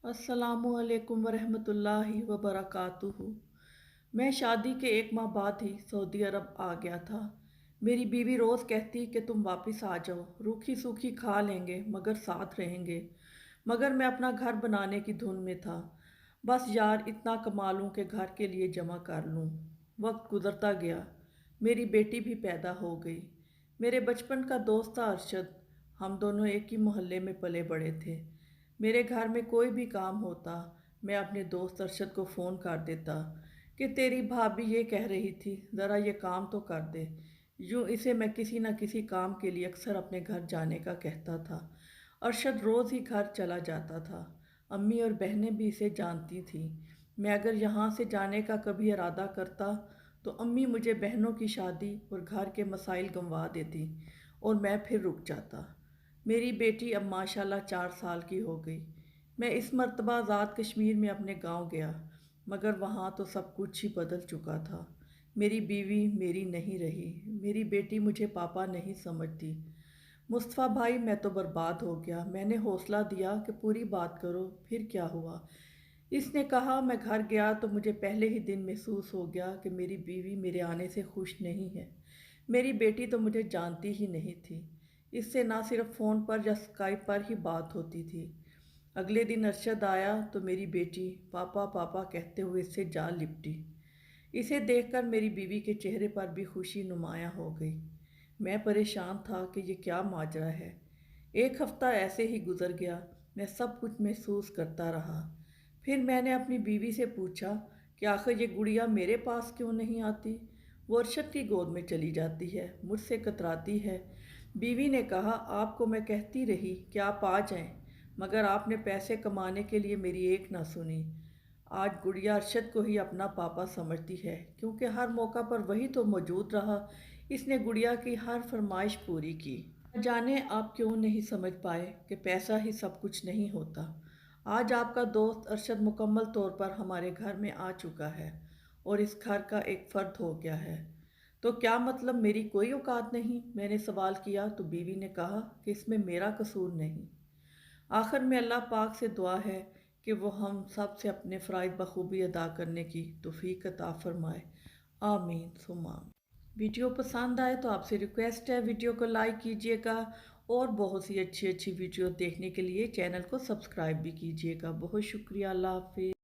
अस्सलामुअलैकुम वरहमतुल्लाहि वबरकातुहू। मैं शादी के एक माह बाद ही सऊदी अरब आ गया था। मेरी बीवी रोज़ कहती कि तुम वापस आ जाओ, रूखी सूखी खा लेंगे मगर साथ रहेंगे। मगर मैं अपना घर बनाने की धुन में था। बस यार इतना कमा लूँ कि घर के लिए जमा कर लूँ। वक्त गुजरता गया। मेरी बेटी भी पैदा हो गई। मेरे बचपन का दोस्त था अरशद। हम दोनों एक ही मोहल्ले में पले बड़े थे। मेरे घर में कोई भी काम होता, मैं अपने दोस्त अरशद को फ़ोन कर देता कि तेरी भाभी ये कह रही थी, ज़रा ये काम तो कर दे। यूँ इसे मैं किसी न किसी काम के लिए अक्सर अपने घर जाने का कहता था। अरशद रोज़ ही घर चला जाता था। अम्मी और बहनें भी इसे जानती थीं। मैं अगर यहाँ से जाने का कभी इरादा करता तो अम्मी मुझे बहनों की शादी और घर के मसाइल गंवा देती और मैं फिर रुक जाता। मेरी बेटी अब माशाल्लाह 4 साल की हो गई। मैं इस मर्तबा आज़ाद कश्मीर में अपने गांव गया, मगर वहाँ तो सब कुछ ही बदल चुका था। मेरी बीवी मेरी नहीं रही। मेरी बेटी मुझे पापा नहीं समझती। मुस्तफ़ा भाई मैं तो बर्बाद हो गया। मैंने हौसला दिया कि पूरी बात करो, फिर क्या हुआ? इसने कहा मैं घर गया तो मुझे पहले ही दिन महसूस हो गया कि मेरी बीवी मेरे आने से खुश नहीं है। मेरी बेटी तो मुझे जानती ही नहीं थी। इससे ना सिर्फ फ़ोन पर या स्काइप पर ही बात होती थी। अगले दिन अरशद आया तो मेरी बेटी पापा पापा कहते हुए इससे जा लिपटी। इसे देखकर मेरी बीवी के चेहरे पर भी खुशी नुमायां हो गई। मैं परेशान था कि ये क्या माजरा है। एक हफ्ता ऐसे ही गुजर गया। मैं सब कुछ महसूस करता रहा। फिर मैंने अपनी बीवी से पूछा कि आखिर ये गुड़िया मेरे पास क्यों नहीं आती? वो अरशद की गोद में चली जाती है, मुझसे कतराती है। बीवी ने कहा आपको मैं कहती रही कि आप आ जाएं, मगर आपने पैसे कमाने के लिए मेरी एक ना सुनी। आज गुड़िया अरशद को ही अपना पापा समझती है, क्योंकि हर मौका पर वही तो मौजूद रहा। इसने गुड़िया की हर फरमाइश पूरी की। न जाने आप क्यों नहीं समझ पाए कि पैसा ही सब कुछ नहीं होता। आज आपका दोस्त अरशद मुकम्मल तौर पर हमारे घर में आ चुका है और इस घर का एक फ़र्द हो गया है। तो क्या मतलब मेरी कोई औकात नहीं? मैंने सवाल किया तो बीवी ने कहा कि इसमें मेरा कसूर नहीं। आखिर में अल्लाह पाक से दुआ है कि वो हम सब से अपने फ़राइज़ बखूबी अदा करने की तौफ़ीक अता फ़रमाए। आमीन सुम्मा आमीन। वीडियो पसंद आए तो आपसे रिक्वेस्ट है वीडियो को लाइक कीजिएगा और बहुत सी अच्छी अच्छी वीडियो देखने के लिए चैनल को सब्सक्राइब भी कीजिएगा। बहुत शुक्रिया। अल्लाह हाफ़िज़।